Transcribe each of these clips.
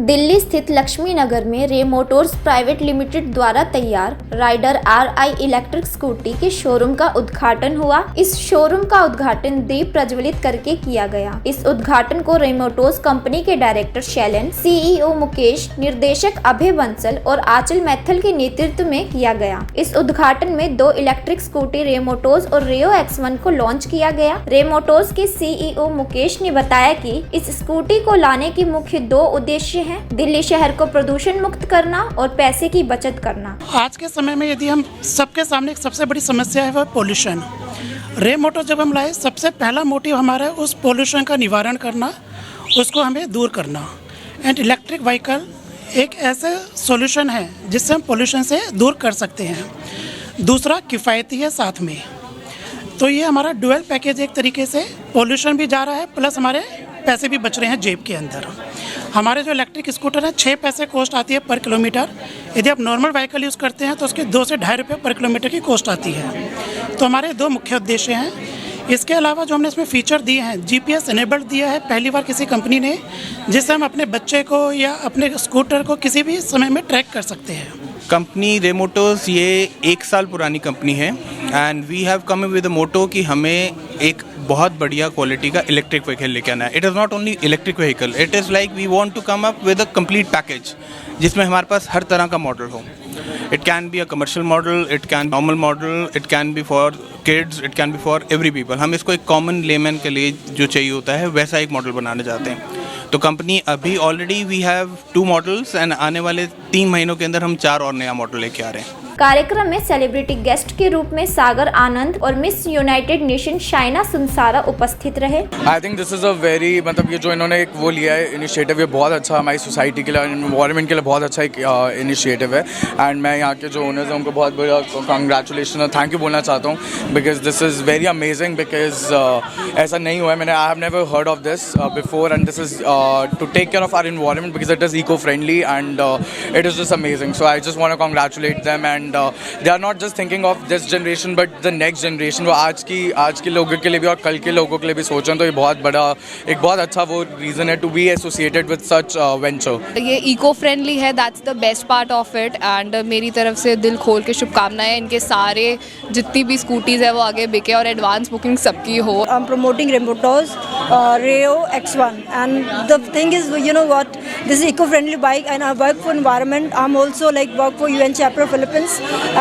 दिल्ली स्थित लक्ष्मी नगर में रे मोटर्स प्राइवेट लिमिटेड द्वारा तैयार राइडर RI इलेक्ट्रिक स्कूटी के शोरूम का उद्घाटन हुआ। इस शोरूम का उद्घाटन दीप प्रज्वलित करके किया गया। इस उद्घाटन को रे मोटर्स कंपनी के डायरेक्टर शैलेन, CEO मुकेश, निर्देशक अभय बंसल और आंचल मैथल के नेतृत्व में किया गया। इस उद्घाटन में 2 इलेक्ट्रिक स्कूटी रे मोटर्स और रेयो X1 को लॉन्च किया गया। रे मोटर्स के CEO मुकेश ने बताया कि इस स्कूटी को लाने की मुख्य 2 उद्देश्य हैं, दिल्ली शहर को प्रदूषण मुक्त करना और पैसे की बचत करना। आज के समय में यदि हम सबके सामने एक सबसे बड़ी समस्या है वह पोल्यूशन। रे मोटर जब हम लाए, सबसे पहला मोटिव हमारा उस पोल्यूशन का निवारण करना, उसको हमें दूर करना। एंड इलेक्ट्रिक व्हीकल एक ऐसा सॉल्यूशन है जिससे हम पोल्यूशन से दूर कर सकते हैं। दूसरा किफ़ायती है साथ में, तो ये हमारा डुअल पैकेज एक तरीके से पोल्यूशन भी जा रहा है प्लस हमारे पैसे भी बच रहे हैं जेब के अंदर। हमारे जो इलेक्ट्रिक स्कूटर है 6 पैसे कॉस्ट आती है पर किलोमीटर। यदि आप नॉर्मल व्हीकल यूज़ करते हैं तो उसके 2 से ढाई रुपये पर किलोमीटर की कॉस्ट आती है। तो हमारे 2 मुख्य उद्देश्य हैं। इसके अलावा जो हमने इसमें फ़ीचर दिए हैं, GPS इनेबल्ड दिया है पहली बार किसी कंपनी ने, जिससे हम अपने बच्चे को या अपने स्कूटर को किसी भी समय में ट्रैक कर सकते हैं। कंपनी रे मोटर्स ये 1 साल पुरानी कंपनी है and we have come with a motto कि हमें एक बहुत बढ़िया क्वालिटी का इलेक्ट्रिक व्हीकल लेके आना है। It is not only electric vehicle, it is like we want to come up with a complete package जिसमें हमारे पास हर तरह का मॉडल हो। It can be a commercial model, it can normal model, it can be for kids, it can be for every people. हम इसको एक कॉमन लेमैन के लिए जो चाहिए होता है वैसा एक मॉडल बनाना चाहते हैं। तो कंपनी अभी already we have 2 models and आने वाले 3 महीनों के अंदर हम 4 और नया मॉडल लेके आ रहे हैं। कार्यक्रम में सेलिब्रिटी गेस्ट के रूप में सागर आनंद और मिस यूनाइटेड नेशन शाइना सुनसारा उपस्थित रहे। I think this is a very मतलब ये जो इन्होंने एक वो लिया है इनिशिएटिव, ये बहुत अच्छा हमारी सोसाइटी के लिए, एनवायरनमेंट के लिए बहुत अच्छा एक इनिशिएटिव है। एंड मैं यहाँ के जो ओनर्स हैं उनको बहुत बड़ा कंग्रेचुलेशन और थैंक यू बोलना चाहता हूँ, because this is very amazing. Because ऐसा नहीं हुआ है, मैंने I have never heard of this before and this is to take care of our environment because it is eco friendly and it is just amazing. So I just want to congratulate them and they are not just thinking of this generation but the next generation। वो आज के लोगों के लिए भी और कल के लोगों के लिए भी सोचें तो ये बहुत बड़ा एक बहुत अच्छा वो रीज़न है to be associated with such venture. ये इको फ्रेंडली है, that's the best part of it and मेरी तरफ से दिल खोल के शुभकामनाएं। इनके सारे जितनी भी स्कूटीज़ है वो आगे बिके और एडवांस बुकिंग सबकी हो। आई एम प्रमोटिंग रे Motors Rayo X1 and the thing is, you know what, this is eco-friendly bike and I work for environment. I'm also like work for UN Chapter Philippines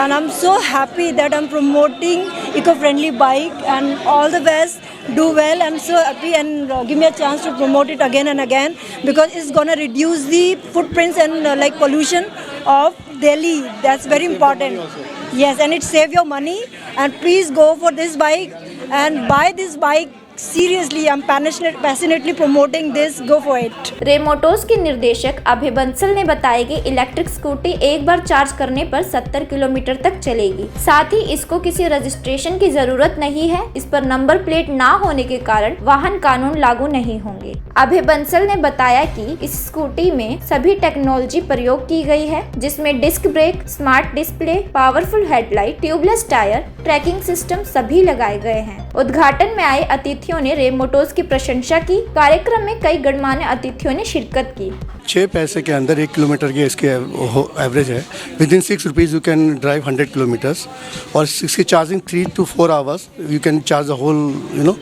and I'm so happy that I'm promoting eco-friendly bike and all the best. Do well. I'm so happy and give me a chance to promote it again and again because it's gonna reduce the footprints and like pollution of Delhi. That's very important. Yes, and it save your money and please go for this bike and buy this bike. Seriously, I'm passionately promoting this. Go for it. रे Motors के निर्देशक अभय बंसल ने बताया कि electric scooty एक बार charge करने पर 70 kilometre तक चलेगी। साथ ही इसको किसी रजिस्ट्रेशन की जरूरत नहीं है। इस पर नंबर प्लेट ना होने के कारण वाहन कानून लागू नहीं होंगे। अभय बंसल ने बताया कि इस स्कूटी में सभी टेक्नोलॉजी प्रयोग की गई है, जिसमें disc brake, smart display, powerful headlight, tubeless tyre, tracking system सभी लगाए गए हैं। उद्घाटन में आए अतिथियों ने रे मोटर्स की प्रशंसा की। कार्यक्रम में कई गणमान्य अतिथियों ने शिरकत की। 6 पैसे के अंदर 1 किलोमीटर की इसके एवरेज है। Within 6 rupees you can drive 100 kilometres और इसकी charging 3 to 4 hours you can charge the whole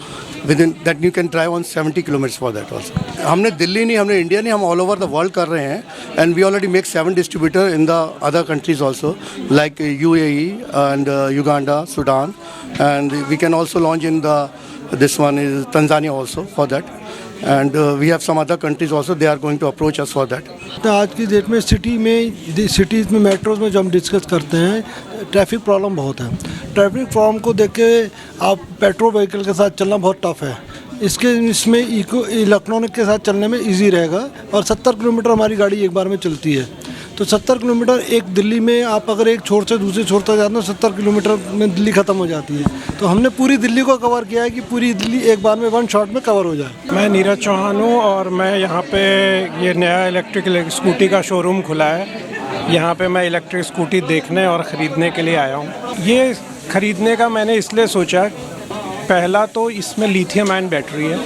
within that you can drive on 70 kilometres for that also. हमने दिल्ली नहीं, हमने इंडिया नहीं, हम ऑल ओवर द वर्ल्ड कर रहे हैं and we already make 7 distributor in the other countries also like UAE एंड Uganda, Sudan and we can also launch in this one is Tanzania also for that and we have some other countries also, they are going to approach us for that। तो आज की date में cities में metros में जब हम discuss करते हैं ट्रैफिक प्रॉब्लम बहुत है। ट्रैफिक प्रॉब्लम को देख के आप पेट्रोल व्हीकल के साथ चलना बहुत टफ है। इसमें इलेक्ट्रॉनिक के साथ चलने में इजी रहेगा और 70 किलोमीटर हमारी गाड़ी एक बार में चलती है। तो 70 किलोमीटर एक दिल्ली में आप अगर एक छोर से दूसरे छोर तक जाते हो 70 किलोमीटर में दिल्ली ख़त्म हो जाती है। तो हमने पूरी दिल्ली को कवर किया है कि पूरी दिल्ली एक बार में 1 शॉट में कवर हो जाए। मैं नीरज चौहान हूँ और मैं यहाँ पे ये नया इलेक्ट्रिक स्कूटी का शोरूम खुला है। यहाँ पे मैं इलेक्ट्रिक स्कूटी देखने और ख़रीदने के लिए आया हूँ। ये ख़रीदने का मैंने इसलिए सोचा, पहला तो इसमें लिथियम आयन बैटरी है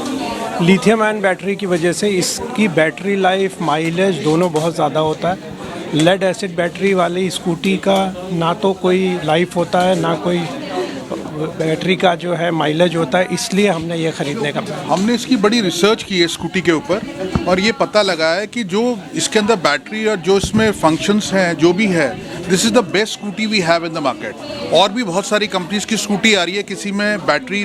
लिथियम आयन बैटरी की वजह से इसकी बैटरी लाइफ, माइलेज दोनों बहुत ज़्यादा होता है। लेड एसिड बैटरी वाली स्कूटी का ना तो कोई लाइफ होता है, ना कोई बैटरी का जो है माइलेज होता है, इसलिए हमने ये ख़रीदने का प्लान। हमने इसकी बड़ी रिसर्च की है स्कूटी के ऊपर और ये पता लगा है कि जो इसके अंदर बैटरी और जो इसमें फंक्शंस हैं जो भी है, this is the best scooty we have in the market. और भी बहुत सारी कंपनीज की स्कूटी आ रही है, किसी में बैटरी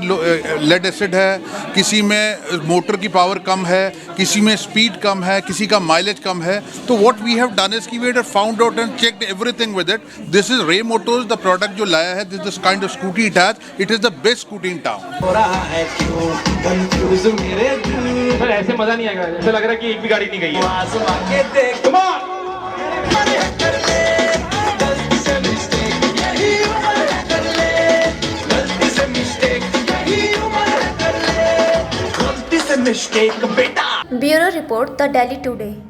लेड एसिड है, किसी में मोटर की पावर कम है, किसी में स्पीड कम है, किसी का माइलेज कम है। तो what we have done is कि we have found out and checked everything with it. This is Ray Motors, the product जो लाया है, this kind of scooty it has, it is the best scooty in town. Sir ऐसे मजा नहीं आएगा, ऐसा लग रहा है कि एक भी गाड़ी नहीं गई है। Come on! Bureau report the Delhi today.